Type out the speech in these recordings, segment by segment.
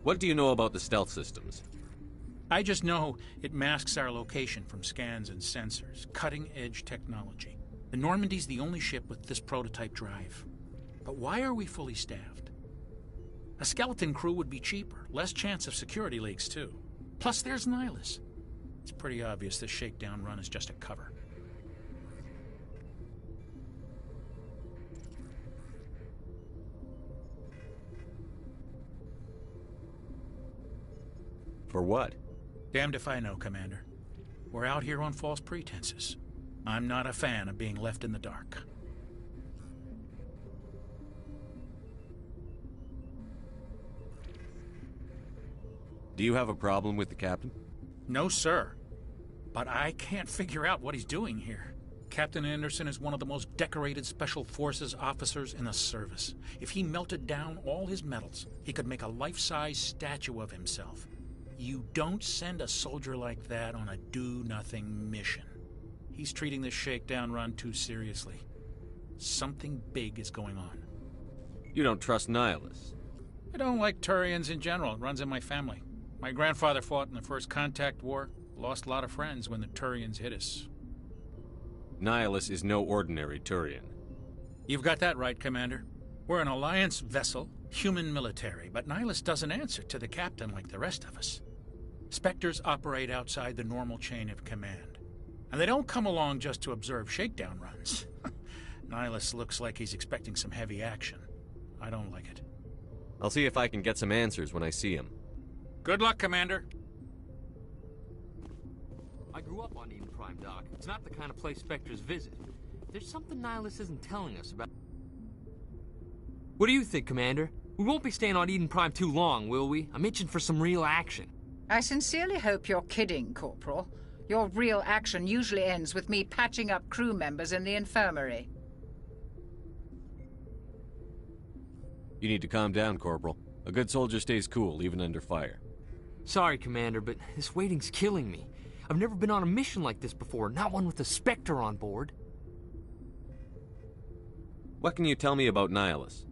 What do you know about the stealth systems? I just know it masks our location from scans and sensors. Cutting-edge technology. The Normandy's the only ship with this prototype drive. But why are we fully staffed? A skeleton crew would be cheaper, less chance of security leaks too. Plus there's Nihilus. It's pretty obvious this shakedown run is just a cover. For what? Damned if I know, Commander. We're out here on false pretenses. I'm not a fan of being left in the dark. Do you have a problem with the captain? No, sir. But I can't figure out what he's doing here. Captain Anderson is one of the most decorated Special Forces officers in the service. If he melted down all his medals, he could make a life-size statue of himself. You don't send a soldier like that on a do-nothing mission. He's treating this shakedown run too seriously. Something big is going on. You don't trust Nihilus? I don't like Turians in general. It runs in my family. My grandfather fought in the First Contact War. Lost a lot of friends when the Turians hit us. Nihilus is no ordinary Turian. You've got that right, Commander. We're an Alliance vessel, human military, but Nihilus doesn't answer to the captain like the rest of us. Spectres operate outside the normal chain of command. And they don't come along just to observe shakedown runs. Nihilus looks like he's expecting some heavy action. I don't like it. I'll see if I can get some answers when I see him. Good luck, Commander. I grew up on Eden Prime, Doc. It's not the kind of place Spectres visit. There's something Nihilus isn't telling us about. What do you think, Commander? We won't be staying on Eden Prime too long, will we? I'm itching for some real action. I sincerely hope you're kidding, Corporal. Your real action usually ends with me patching up crew members in the infirmary. You need to calm down, Corporal. A good soldier stays cool, even under fire. Sorry, Commander, but this waiting's killing me. I've never been on a mission like this before, not one with a Spectre on board. What can you tell me about Nihilus?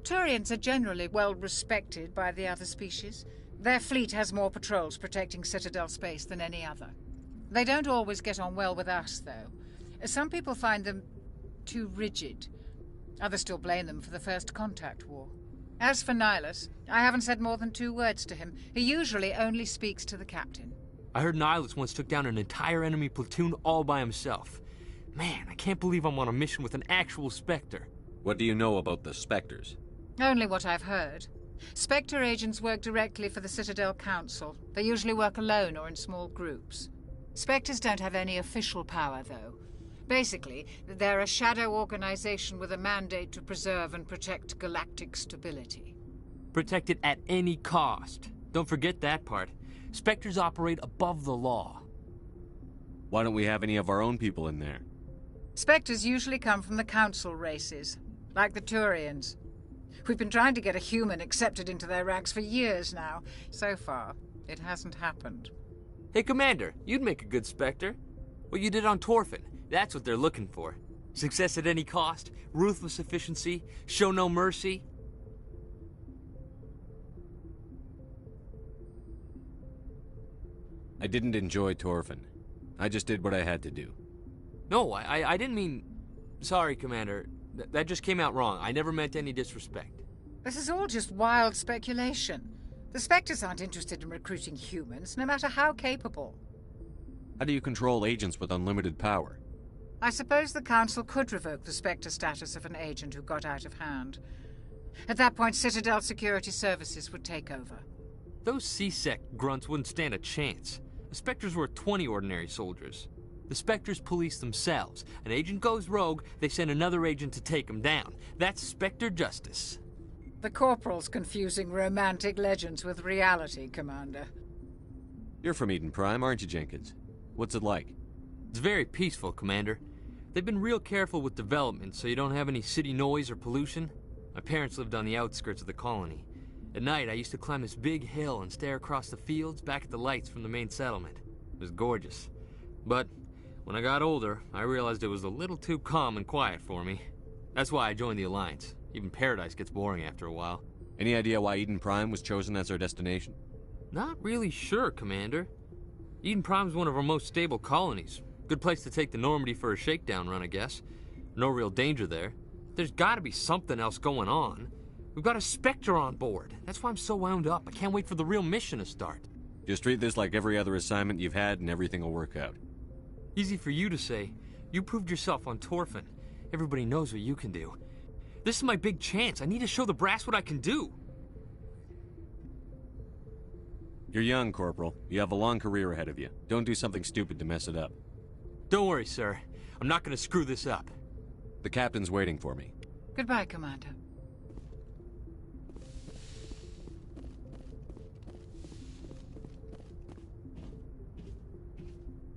Turians are generally well respected by the other species. Their fleet has more patrols protecting Citadel space than any other. They don't always get on well with us, though. Some people find them too rigid. Others still blame them for the First Contact War. As for Nihilus, I haven't said more than 2 words to him. He usually only speaks to the captain. I heard Nihilus once took down an entire enemy platoon all by himself. Man, I can't believe I'm on a mission with an actual Spectre. What do you know about the Spectres? Only what I've heard. Spectre agents work directly for the Citadel Council. They usually work alone or in small groups. Spectres don't have any official power, though. Basically, they're a shadow organization with a mandate to preserve and protect galactic stability. Protect it at any cost. Don't forget that part. Spectres operate above the law. Why don't we have any of our own people in there? Spectres usually come from the Council races, like the Turians. We've been trying to get a human accepted into their ranks for years now. So far, it hasn't happened. Hey, Commander, you'd make a good Spectre. What you did on Torfin, that's what they're looking for. Success at any cost, ruthless efficiency, show no mercy. I didn't enjoy Torfin. I just did what I had to do. No, I didn't mean... Sorry, Commander. That just came out wrong. I never meant any disrespect. This is all just wild speculation. The Spectres aren't interested in recruiting humans, no matter how capable. How do you control agents with unlimited power? I suppose the Council could revoke the Spectre status of an agent who got out of hand. At that point, Citadel Security Services would take over. Those C-Sec grunts wouldn't stand a chance. The Spectres were 20 ordinary soldiers. The Spectres police themselves. An agent goes rogue, they send another agent to take him down. That's Spectre justice. The Corporal's confusing romantic legends with reality, Commander. You're from Eden Prime, aren't you, Jenkins? What's it like? It's very peaceful, Commander. They've been real careful with development so you don't have any city noise or pollution. My parents lived on the outskirts of the colony. At night, I used to climb this big hill and stare across the fields back at the lights from the main settlement. It was gorgeous. But when I got older, I realized it was a little too calm and quiet for me. That's why I joined the Alliance. Even Paradise gets boring after a while. Any idea why Eden Prime was chosen as our destination? Not really sure, Commander. Eden Prime's one of our most stable colonies. Good place to take the Normandy for a shakedown run, I guess. No real danger there. There's gotta be something else going on. We've got a Spectre on board. That's why I'm so wound up. I can't wait for the real mission to start. Just treat this like every other assignment you've had and everything will work out. Easy for you to say. You proved yourself on Torfin. Everybody knows what you can do. This is my big chance. I need to show the brass what I can do. You're young, Corporal. You have a long career ahead of you. Don't do something stupid to mess it up. Don't worry, sir. I'm not gonna screw this up. The captain's waiting for me. Goodbye, Commander.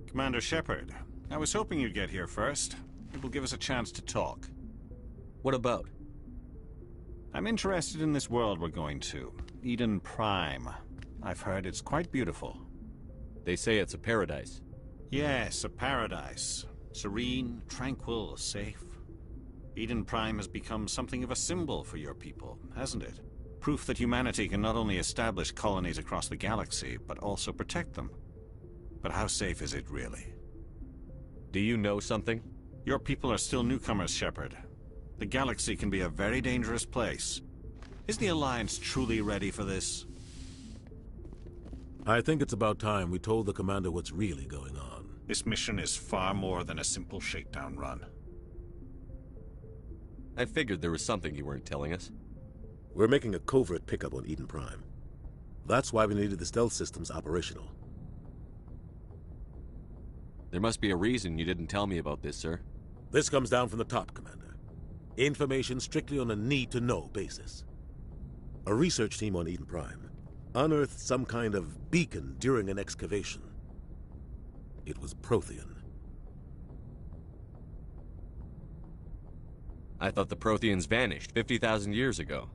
Commander Shepard, I was hoping you'd get here first. It will give us a chance to talk. What about? I'm interested in this world we're going to, Eden Prime. I've heard it's quite beautiful. They say it's a paradise. Yes, a paradise. Serene, tranquil, safe. Eden Prime has become something of a symbol for your people, hasn't it? Proof that humanity can not only establish colonies across the galaxy, but also protect them. But how safe is it really? Do you know something? Your people are still newcomers, Shepard. The galaxy can be a very dangerous place. Is the Alliance truly ready for this? I think it's about time we told the Commander what's really going on. This mission is far more than a simple shakedown run. I figured there was something you weren't telling us. We're making a covert pickup on Eden Prime. That's why we needed the stealth systems operational. There must be a reason you didn't tell me about this, sir. This comes down from the top, Commander. Information strictly on a need-to-know basis. A research team on Eden Prime unearthed some kind of beacon during an excavation. It was Prothean. I thought the Protheans vanished 50,000 years ago.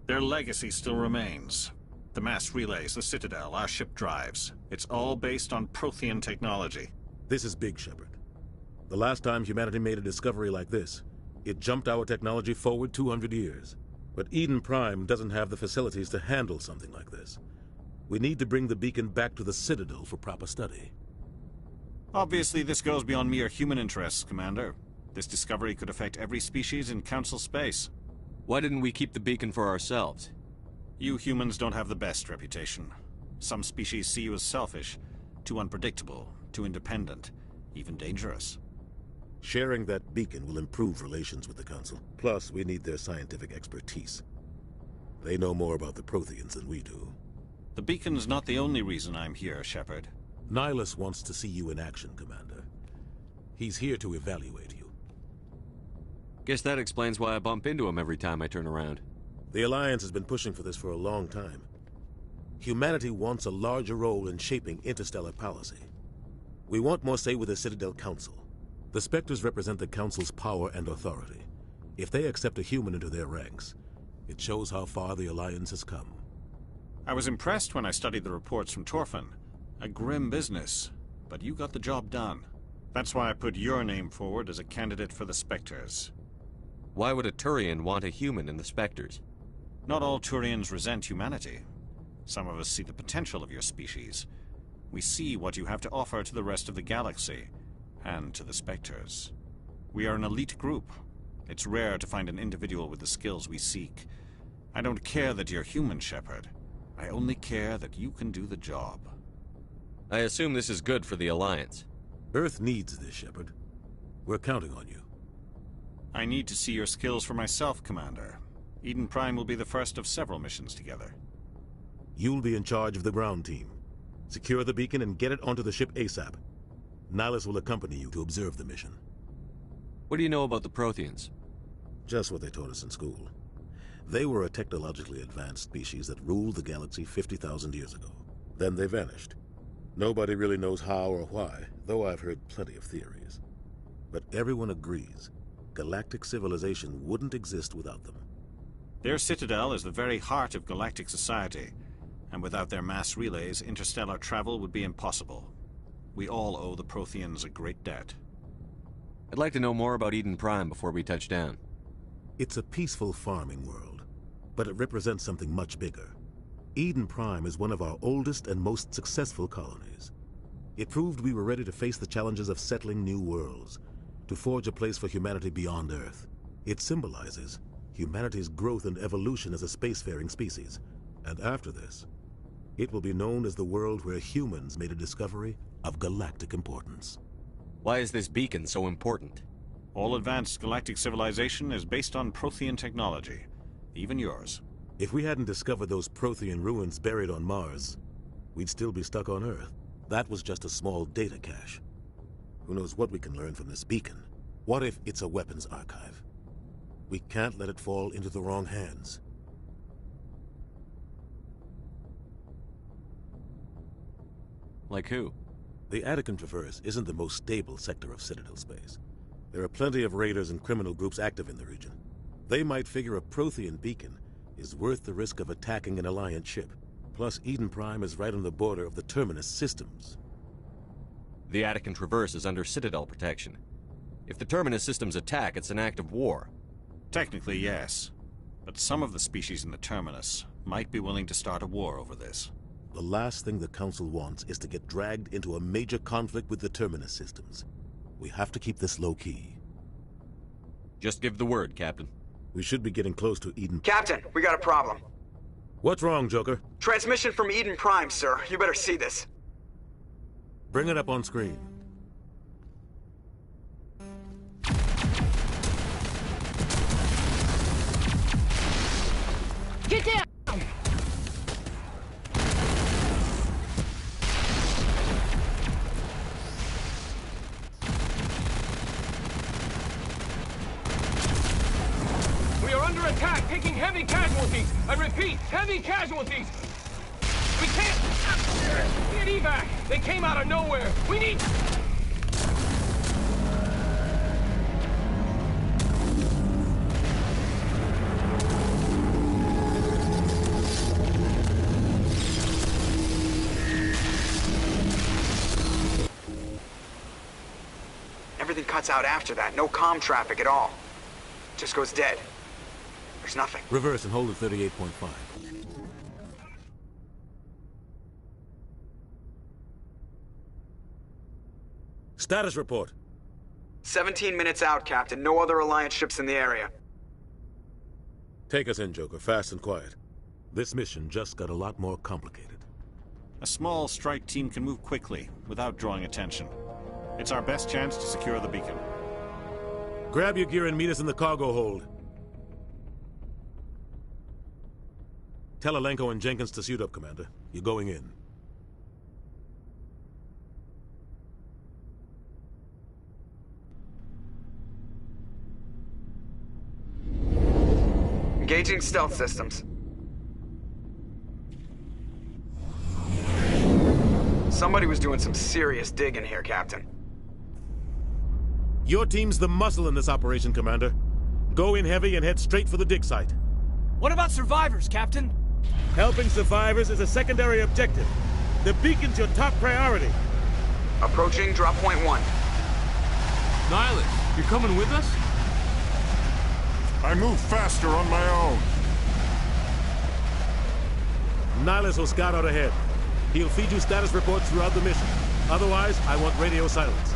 Their legacy still remains. The mass relays, the Citadel, our ship drives. It's all based on Prothean technology. This is big, Shepard. The last time humanity made a discovery like this, it jumped our technology forward 200 years. But Eden Prime doesn't have the facilities to handle something like this. We need to bring the beacon back to the Citadel for proper study. Obviously, this goes beyond mere human interests, Commander. This discovery could affect every species in Council space. Why didn't we keep the beacon for ourselves? You humans don't have the best reputation. Some species see you as selfish, too unpredictable, too independent, even dangerous. Sharing that beacon will improve relations with the Council. Plus, we need their scientific expertise. They know more about the Protheans than we do. The beacon's not the only reason I'm here, Shepard. Nihilus wants to see you in action, Commander. He's here to evaluate you. Guess that explains why I bump into him every time I turn around. The Alliance has been pushing for this for a long time. Humanity wants a larger role in shaping interstellar policy. We want more say with the Citadel Council. The Spectres represent the Council's power and authority. If they accept a human into their ranks, it shows how far the Alliance has come. I was impressed when I studied the reports from Torfin. A grim business, but you got the job done. That's why I put your name forward as a candidate for the Spectres. Why would a Turian want a human in the Spectres? Not all Turians resent humanity. Some of us see the potential of your species. We see what you have to offer to the rest of the galaxy, and to the Spectres. We are an elite group. It's rare to find an individual with the skills we seek. I don't care that you're human, Shepard. I only care that you can do the job. I assume this is good for the Alliance. Earth needs this, Shepard. We're counting on you. I need to see your skills for myself, Commander. Eden Prime will be the first of several missions together. You'll be in charge of the ground team. Secure the beacon and get it onto the ship ASAP. Nihilus will accompany you to observe the mission. What do you know about the Protheans? Just what they taught us in school. They were a technologically advanced species that ruled the galaxy 50,000 years ago. Then they vanished. Nobody really knows how or why, though I've heard plenty of theories. But everyone agrees, galactic civilization wouldn't exist without them. Their citadel is the very heart of galactic society, and without their mass relays, interstellar travel would be impossible. We all owe the Protheans a great debt. I'd like to know more about Eden Prime before we touch down. It's a peaceful farming world. but it represents something much bigger. Eden Prime is one of our oldest and most successful colonies. It proved we were ready to face the challenges of settling new worlds, to forge a place for humanity beyond Earth. It symbolizes humanity's growth and evolution as a spacefaring species. And after this, it will be known as the world where humans made a discovery of galactic importance. Why is this beacon so important? All advanced galactic civilization is based on Prothean technology, even yours. If we hadn't discovered those Prothean ruins buried on Mars, we'd still be stuck on Earth. That was just a small data cache. Who knows what we can learn from this beacon? What if it's a weapons archive? We can't let it fall into the wrong hands. Like who? The Attican Traverse isn't the most stable sector of Citadel space. There are plenty of raiders and criminal groups active in the region. They might figure a Prothean beacon is worth the risk of attacking an Alliance ship. Plus, Eden Prime is right on the border of the Terminus systems. The Attican Traverse is under Citadel protection. If the Terminus systems attack, it's an act of war. Technically, yes. But some of the species in the Terminus might be willing to start a war over this. The last thing the Council wants is to get dragged into a major conflict with the Terminus systems. We have to keep this low-key. Just give the word, Captain. We should be getting close to Eden... Captain, we got a problem. What's wrong, Joker? Transmission from Eden Prime, sir. You better see this. Bring it up on screen. Get down! We are under attack, taking heavy casualties. I repeat, heavy casualties. We can't get evac. They came out of nowhere. We need... Everything cuts out after that. No comm traffic at all. Just goes dead. There's nothing. Reverse and hold at 38.5. Status report. 17 minutes out, Captain. No other Alliance ships in the area. Take us in, Joker, fast and quiet. This mission just got a lot more complicated. A small strike team can move quickly, without drawing attention. It's our best chance to secure the beacon. Grab your gear and meet us in the cargo hold. Tell Alenko and Jenkins to suit up, Commander. You're going in. Engaging stealth systems. Somebody was doing some serious digging here, Captain. Your team's the muscle in this operation, Commander. Go in heavy and head straight for the dig site. What about survivors, Captain? Helping survivors is a secondary objective. The beacon's your top priority. Approaching drop point 1. Nihilus, you're coming with us? I move faster on my own. Nihilus will scout out ahead. He'll feed you status reports throughout the mission. Otherwise, I want radio silence.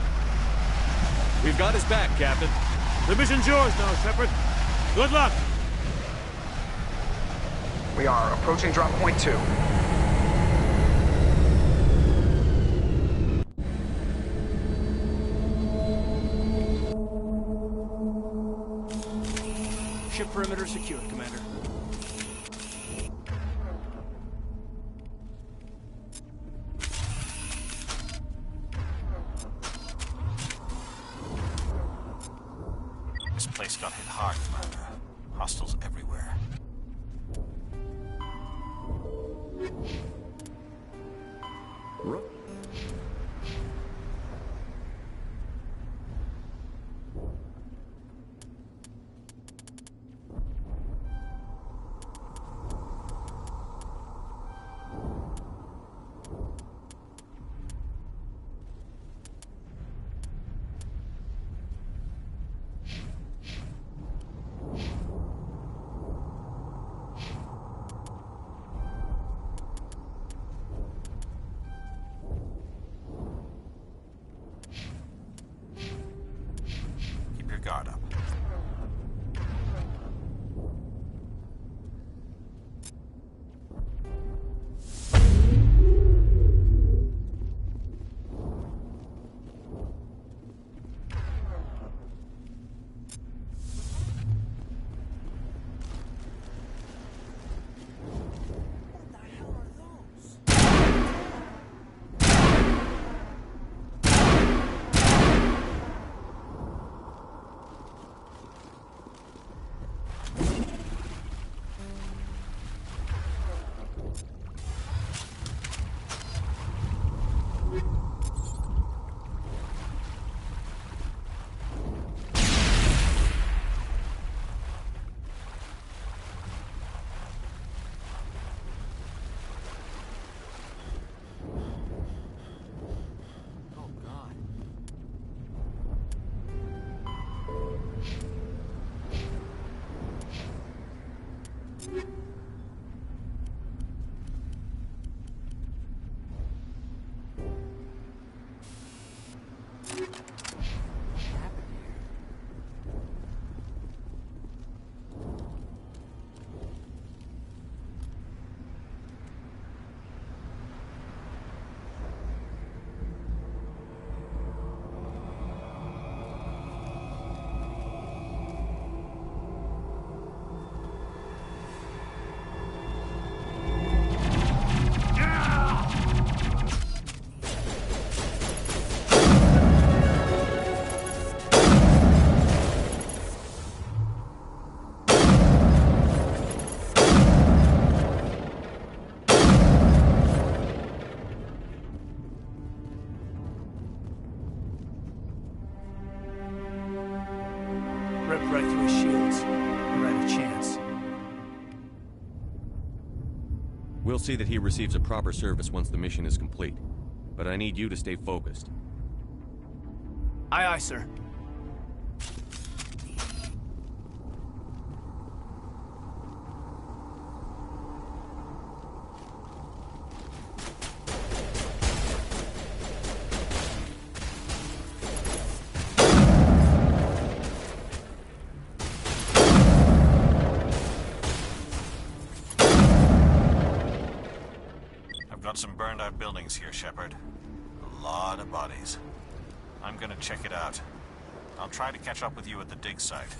We've got his back, Captain. The mission's yours now, Shepard. Good luck! We are approaching drop point 2. Ship perimeter secured, Commander. This place got hit hard, Commander. Hostiles everywhere. Ripped right through his shields. Never had a chance. We'll see that he receives a proper service once the mission is complete. But I need you to stay focused. Aye, aye, sir. Got some burned out buildings here, Shepard. A lot of bodies. I'm gonna check it out. I'll try to catch up with you at the dig site.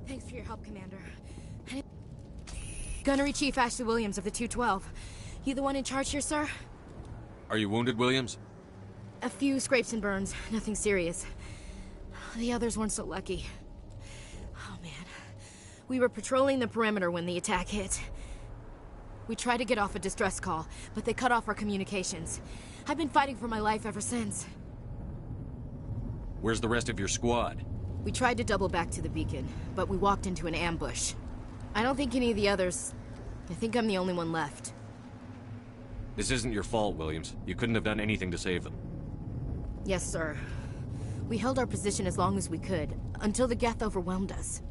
Thanks for your help, Commander. Gunnery Chief Ashley Williams of the 212. You the one in charge here, sir? Are you wounded, Williams? A few scrapes and burns. Nothing serious. The others weren't so lucky. Oh, man. We were patrolling the perimeter when the attack hit. We tried to get off a distress call, but they cut off our communications. I've been fighting for my life ever since. Where's the rest of your squad? We tried to double back to the beacon, but we walked into an ambush. I don't think any of the others... I think I'm the only one left. This isn't your fault, Williams. You couldn't have done anything to save them. Yes, sir. We held our position as long as we could, until the Geth overwhelmed us.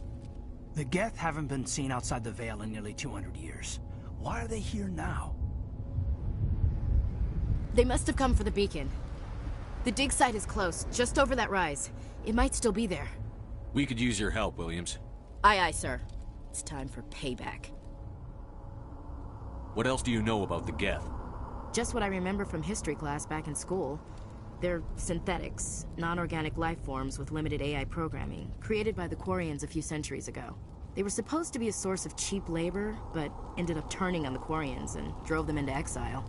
The Geth haven't been seen outside the Veil in nearly 200 years. Why are they here now? They must have come for the beacon. The dig site is close, just over that rise. It might still be there. We could use your help, Williams. Aye, aye, sir. It's time for payback. What else do you know about the Geth? Just what I remember from history class back in school. They're synthetics, non-organic life forms with limited AI programming, created by the Quarians a few centuries ago. They were supposed to be a source of cheap labor, but ended up turning on the Quarians and drove them into exile.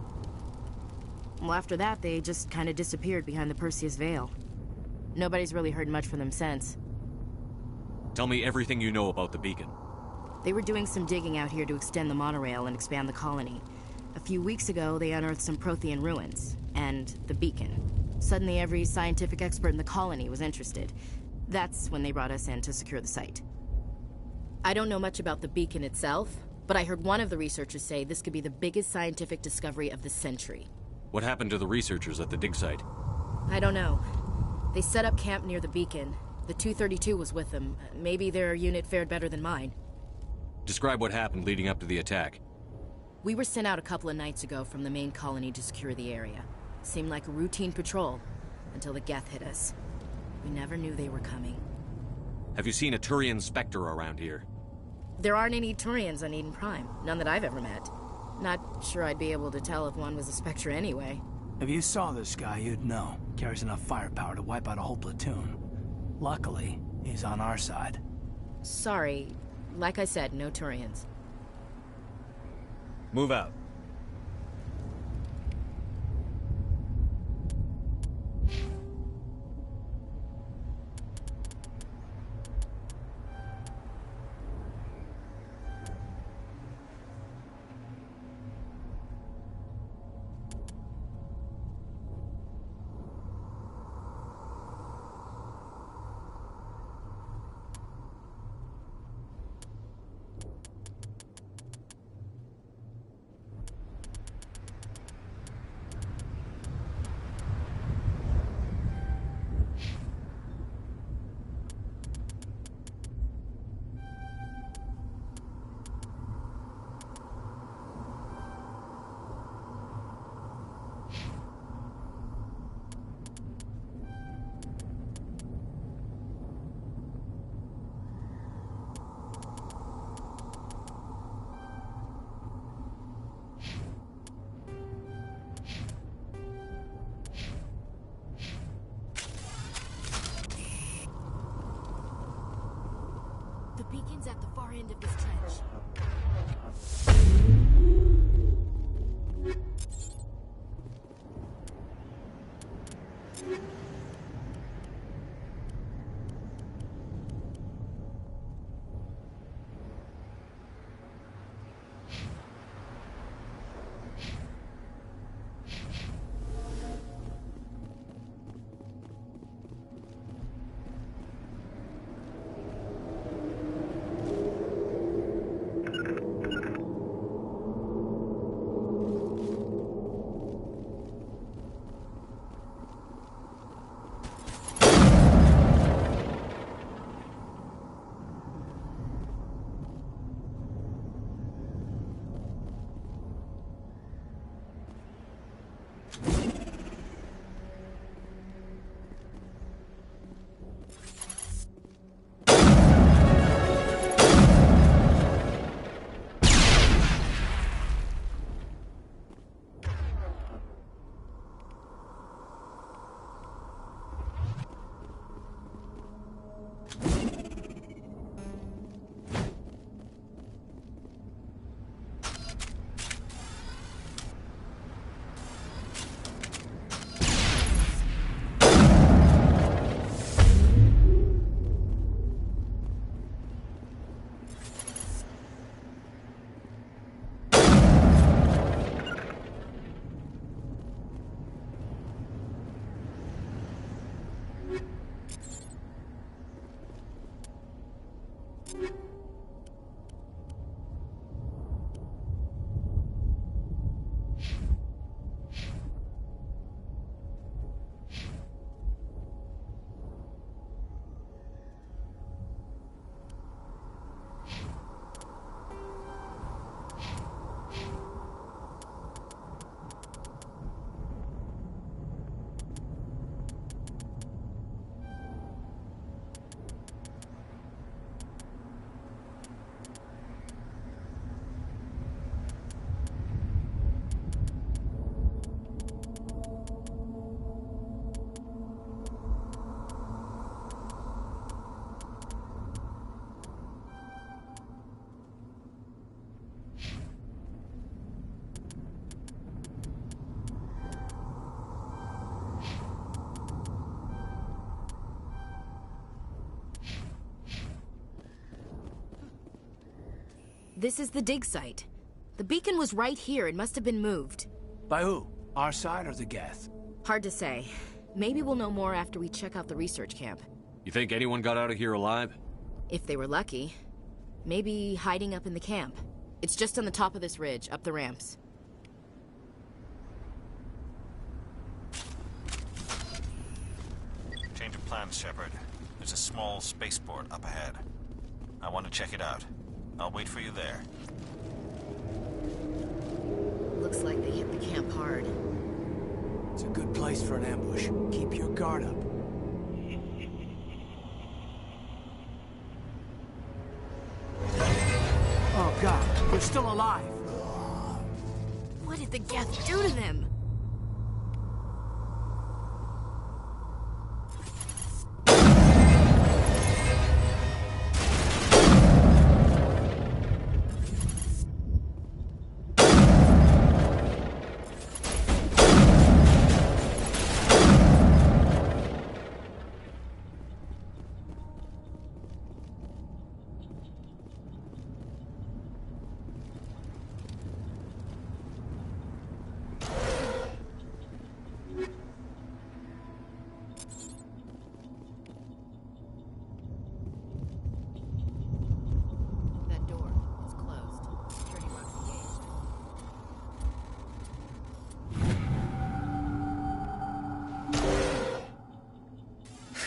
Well, after that, they just kind of disappeared behind the Perseus Veil. Nobody's really heard much from them since. Tell me everything you know about the beacon. They were doing some digging out here to extend the monorail and expand the colony. A few weeks ago, they unearthed some Prothean ruins, and the beacon. Suddenly, every scientific expert in the colony was interested. That's when they brought us in to secure the site. I don't know much about the beacon itself, But I heard one of the researchers say this could be the biggest scientific discovery of the century. What happened to the researchers at the dig site? I don't know. They set up camp near the beacon. The 232 was with them. Maybe their unit fared better than mine. Describe what happened leading up to the attack. We were sent out a couple of nights ago from the main colony to secure the area. Seemed like a routine patrol, until the Geth hit us. We never knew they were coming. Have you seen a Turian Spectre around here? There aren't any Turians on Eden Prime. None that I've ever met. Not sure I'd be able to tell if one was a Spectre anyway. If you saw this guy, you'd know. Carries enough firepower to wipe out a whole platoon. Luckily, he's on our side. Sorry. Like I said, no Turians. Move out. The beacon's at the far end of this trench. This is the dig site. The beacon was right here. It must have been moved. By who? Our side or the Geth? Hard to say. Maybe we'll know more after we check out the research camp. You think anyone got out of here alive? If they were lucky. Maybe hiding up in the camp. It's just on the top of this ridge, up the ramps. Change of plans, Shepard. There's a small spaceport up ahead. I want to check it out. I'll wait for you there. Looks like they hit the camp hard. It's a good place for an ambush. Keep your guard up. Oh God, they're still alive. What did the Geth do to them?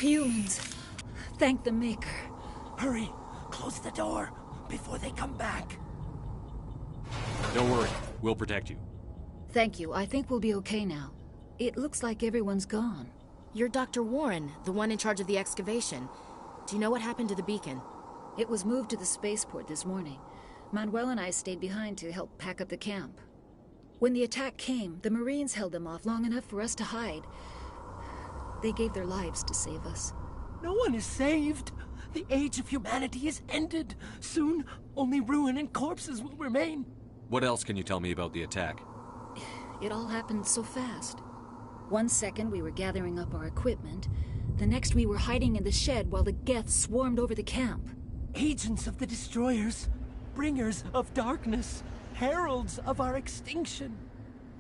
Humans. Thank the Maker. Hurry! Close the door before they come back. Don't worry. We'll protect you. Thank you. I think we'll be okay now. It looks like everyone's gone. You're Dr. Warren, the one in charge of the excavation. Do you know what happened to the beacon? It was moved to the spaceport this morning. Manuel and I stayed behind to help pack up the camp. When the attack came, the Marines held them off long enough for us to hide. They gave their lives to save us. No one is saved. The age of humanity is ended. Soon, only ruin and corpses will remain. What else can you tell me about the attack? It all happened so fast. 1 second we were gathering up our equipment. The next we were hiding in the shed while the Geth swarmed over the camp. Agents of the destroyers. Bringers of darkness. Heralds of our extinction.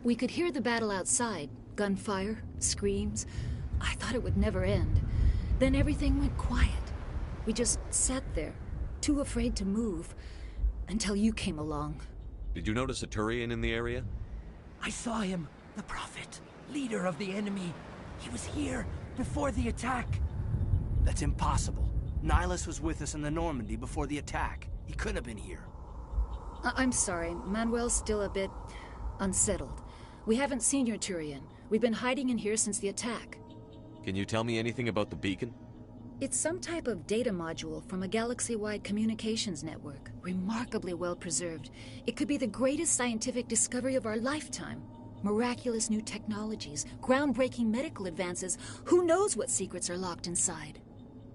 We could hear the battle outside. Gunfire, screams. I thought it would never end. Then everything went quiet. We just sat there, too afraid to move, until you came along. Did you notice a Turian in the area? I saw him, the Prophet, leader of the enemy. He was here before the attack. That's impossible. Nihilus was with us in the Normandy before the attack. He couldn't have been here. I'm sorry. Manuel's still a bit unsettled. We haven't seen your Turian. We've been hiding in here since the attack. Can you tell me anything about the beacon? It's some type of data module from a galaxy-wide communications network. Remarkably well preserved. It could be the greatest scientific discovery of our lifetime. Miraculous new technologies, groundbreaking medical advances. Who knows what secrets are locked inside?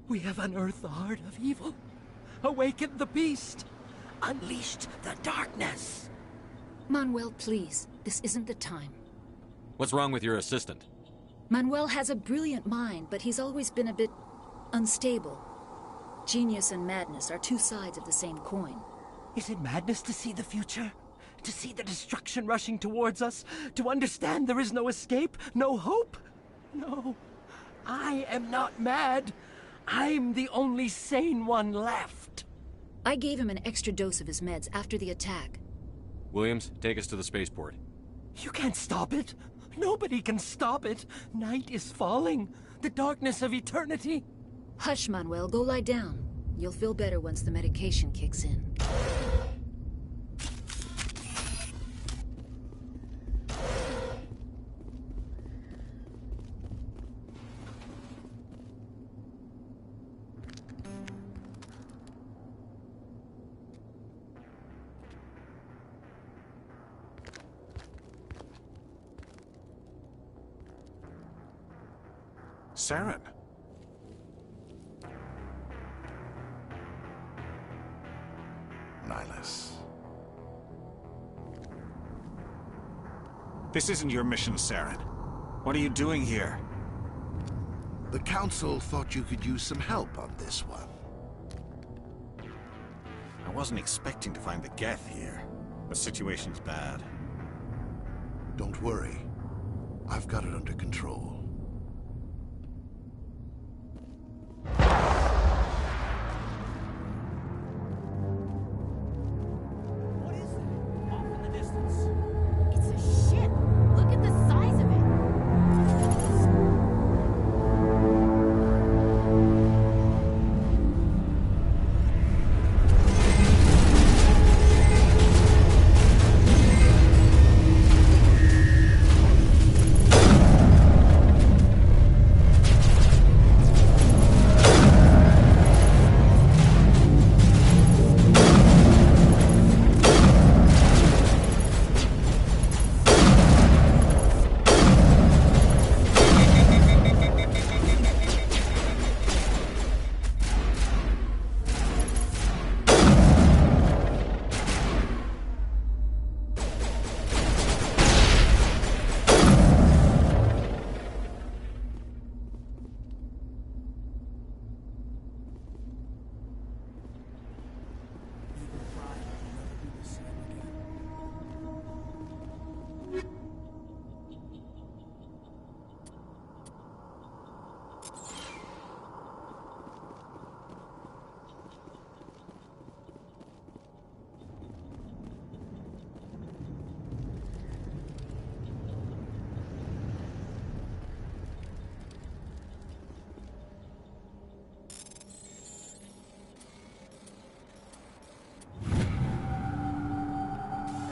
We have unearthed the heart of evil. Awakened the beast. Unleashed the darkness. Manuel, please. This isn't the time. What's wrong with your assistant? Manuel has a brilliant mind, but he's always been a bit unstable. Genius and madness are two sides of the same coin. Is it madness to see the future? To see the destruction rushing towards us? To understand there is no escape? No hope? No. I am not mad. I'm the only sane one left. I gave him an extra dose of his meds after the attack. Williams, take us to the spaceport. You can't stop it. Nobody can stop it. Night is falling. The darkness of eternity. Hush, Manuel. Go lie down. You'll feel better once the medication kicks in. Saren. Nihilus. This isn't your mission, Saren. What are you doing here? The Council thought you could use some help on this one. I wasn't expecting to find the Geth here. The situation's bad. Don't worry. I've got it under control. What is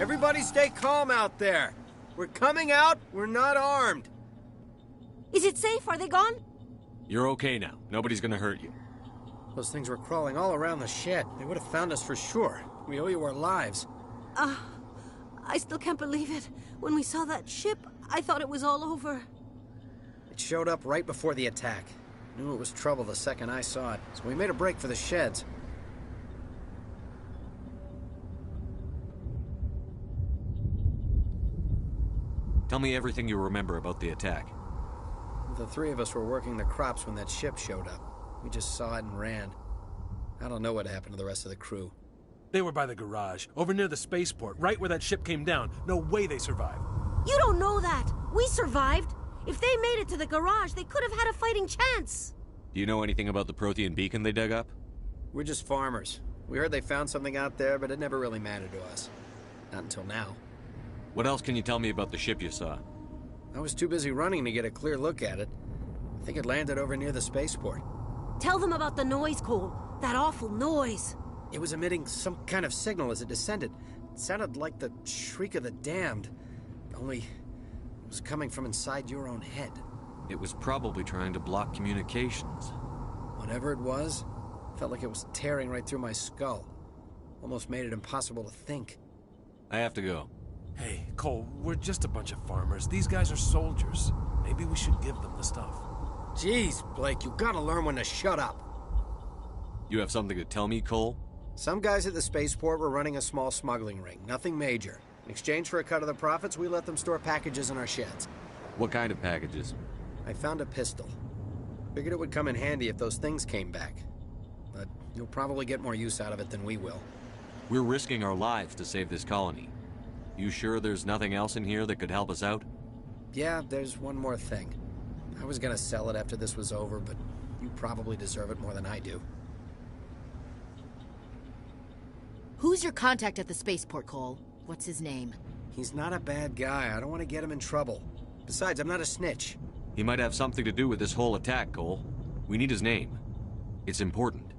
Everybody stay calm out there. We're coming out, we're not armed. Is it safe? Are they gone? You're okay now. Nobody's gonna hurt you. Those things were crawling all around the shed. They would have found us for sure. We owe you our lives. I still can't believe it. When we saw that ship, I thought it was all over. It showed up right before the attack. Knew it was trouble the second I saw it, so we made a break for the sheds. Tell me everything you remember about the attack. The three of us were working the crops when that ship showed up. We just saw it and ran. I don't know what happened to the rest of the crew. They were by the garage, over near the spaceport, right where that ship came down. No way they survived. You don't know that. We survived. If they made it to the garage, they could have had a fighting chance. Do you know anything about the Prothean beacon they dug up? We're just farmers. We heard they found something out there, but it never really mattered to us. Not until now. What else can you tell me about the ship you saw? I was too busy running to get a clear look at it. I think it landed over near the spaceport. Tell them about the noise, Cole. That awful noise. It was emitting some kind of signal as it descended. It sounded like the shriek of the damned. Only it was coming from inside your own head. It was probably trying to block communications. Whatever it was, felt like it was tearing right through my skull. Almost made it impossible to think. I have to go. Hey, Cole, we're just a bunch of farmers. These guys are soldiers. Maybe we should give them the stuff. Jeez, Blake, you gotta learn when to shut up. You have something to tell me, Cole? Some guys at the spaceport were running a small smuggling ring, nothing major. In exchange for a cut of the profits, we let them store packages in our sheds. What kind of packages? I found a pistol. Figured it would come in handy if those things came back. But you'll probably get more use out of it than we will. We're risking our lives to save this colony. You sure there's nothing else in here that could help us out? Yeah, there's one more thing. I was gonna sell it after this was over, but you probably deserve it more than I do. Who's your contact at the spaceport, Cole? What's his name? He's not a bad guy. I don't want to get him in trouble. Besides, I'm not a snitch. He might have something to do with this whole attack, Cole. We need his name. It's important.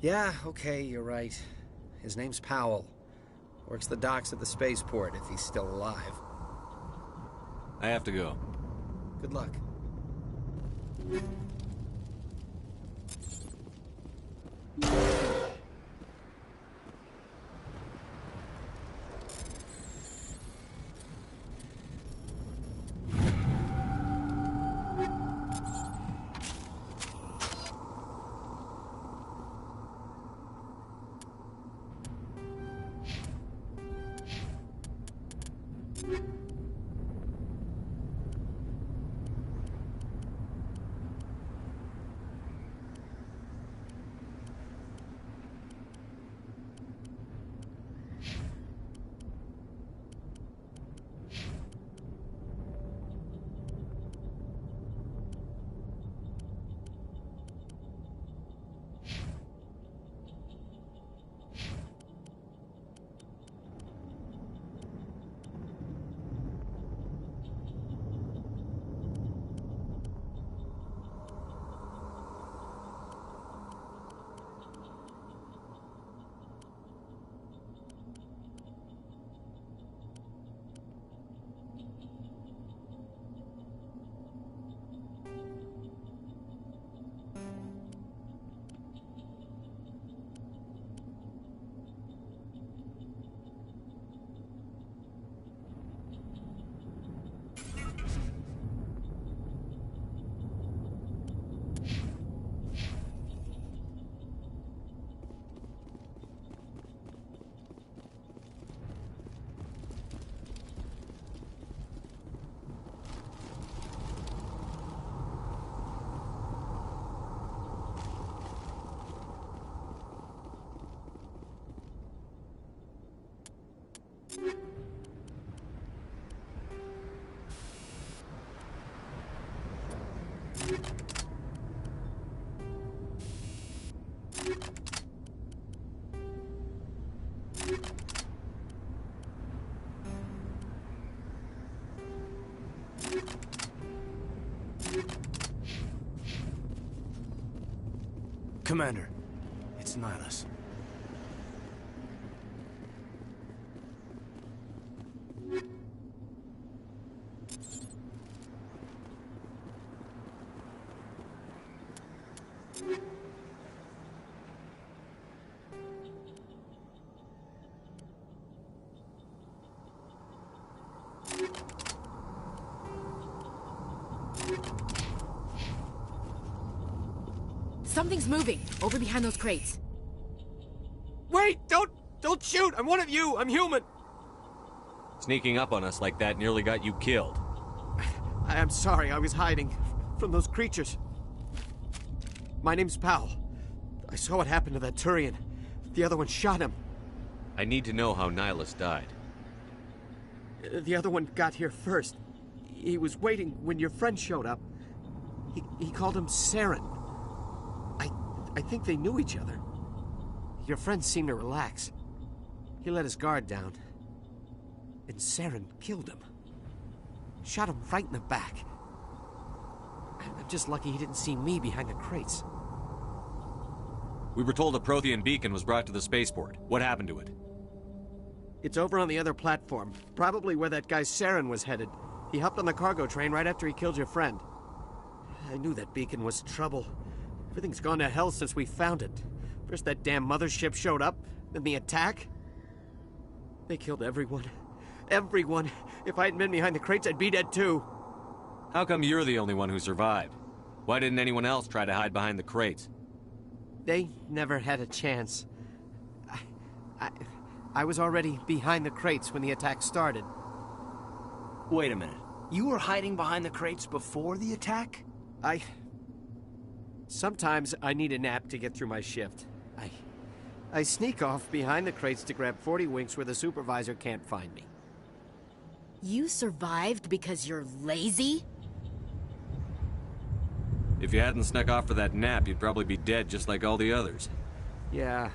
Yeah, okay, you're right. His name's Powell. Works the docks at the spaceport, if he's still alive. I have to go. Good luck. Commander, it's Nihilus. Something's moving, over behind those crates. Wait! Don't shoot! I'm one of you! I'm human! Sneaking up on us like that nearly got you killed. I'm sorry, I was hiding from those creatures. My name's Powell. I saw what happened to that Turian. The other one shot him. I need to know how Nihilus died. The other one got here first. He was waiting when your friend showed up. He called him Saren. I think they knew each other. Your friend seemed to relax. He let his guard down. And Saren killed him. Shot him right in the back. I'm just lucky he didn't see me behind the crates. We were told a Prothean beacon was brought to the spaceport. What happened to it? It's over on the other platform. Probably where that guy Saren was headed. He hopped on the cargo train right after he killed your friend. I knew that beacon was trouble. Everything's gone to hell since we found it. First that damn mothership showed up, then the attack. They killed everyone. Everyone. If I hadn't been behind the crates, I'd be dead too. How come you're the only one who survived? Why didn't anyone else try to hide behind the crates? They never had a chance. I was already behind the crates when the attack started. Wait a minute. You were hiding behind the crates before the attack? Sometimes I need a nap to get through my shift. I sneak off behind the crates to grab 40 winks where the supervisor can't find me. You survived because you're lazy? If you hadn't snuck off for that nap, you'd probably be dead just like all the others. Yeah,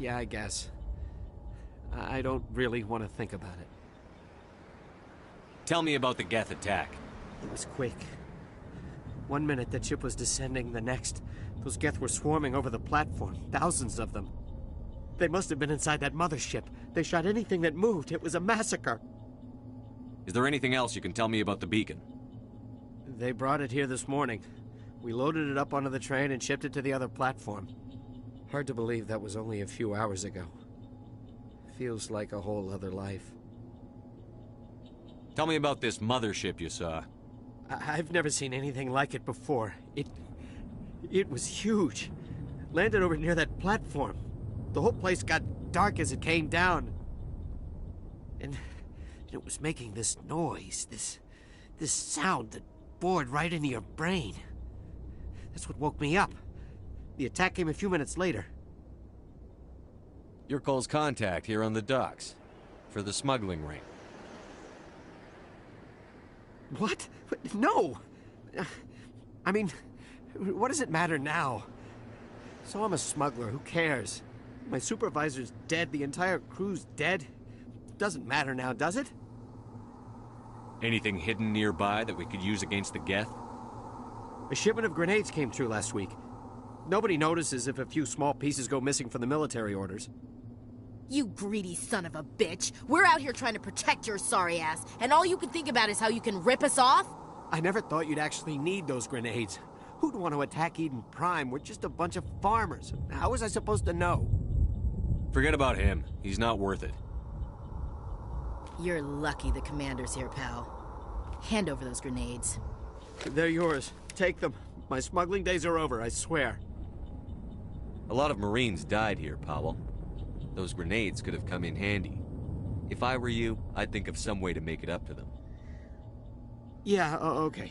I guess. I don't really want to think about it. Tell me about the Geth attack. It was quick. 1 minute the ship was descending, the next, those Geth were swarming over the platform, thousands of them. They must have been inside that mothership. They shot anything that moved. It was a massacre. Is there anything else you can tell me about the beacon? They brought it here this morning. We loaded it up onto the train and shipped it to the other platform. Hard to believe that was only a few hours ago. Feels like a whole other life. Tell me about this mothership you saw. I've never seen anything like it before. It was huge. Landed over near that platform. The whole place got dark as it came down. And it was making this noise, this sound that bored right into your brain. That's what woke me up. The attack came a few minutes later. Your Cole's contact here on the docks. For the smuggling ring. What? No! I mean, what does it matter now? So I'm a smuggler, who cares? My supervisor's dead, the entire crew's dead. Doesn't matter now, does it? Anything hidden nearby that we could use against the Geth? A shipment of grenades came through last week. Nobody notices if a few small pieces go missing from the military orders. You greedy son of a bitch. We're out here trying to protect your sorry ass, and all you can think about is how you can rip us off? I never thought you'd actually need those grenades. Who'd want to attack Eden Prime? We're just a bunch of farmers. How was I supposed to know? Forget about him. He's not worth it. You're lucky the commander's here, pal. Hand over those grenades. They're yours. Take them. My smuggling days are over, I swear. A lot of Marines died here, Powell. Those grenades could have come in handy. If I were you, I'd think of some way to make it up to them. Yeah, okay.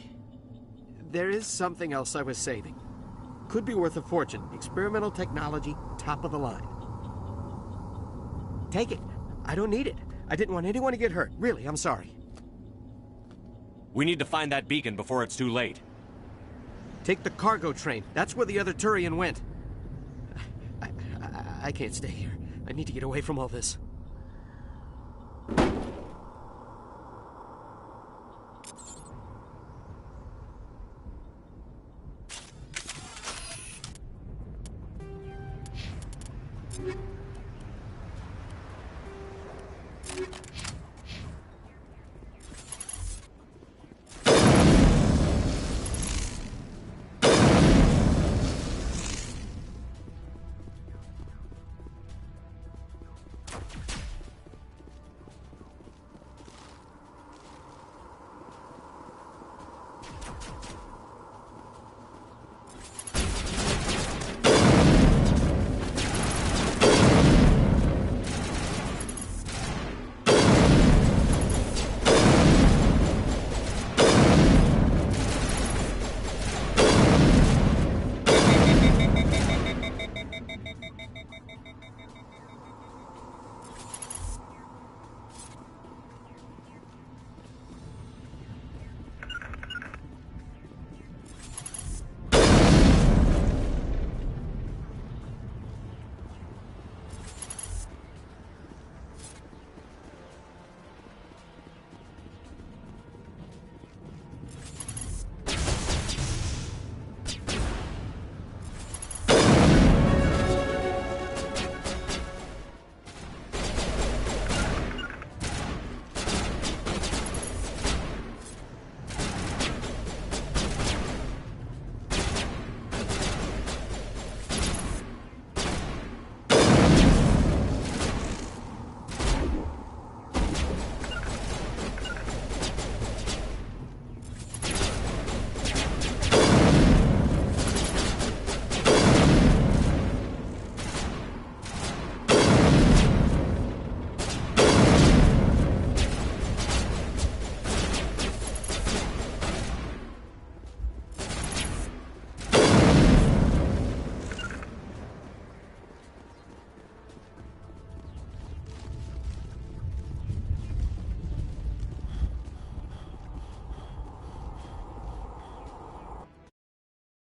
There is something else I was saving. Could be worth a fortune. Experimental technology, top of the line. Take it. I don't need it. I didn't want anyone to get hurt. Really, I'm sorry. We need to find that beacon before it's too late. Take the cargo train. That's where the other Turian went. I can't stay here. I need to get away from all this.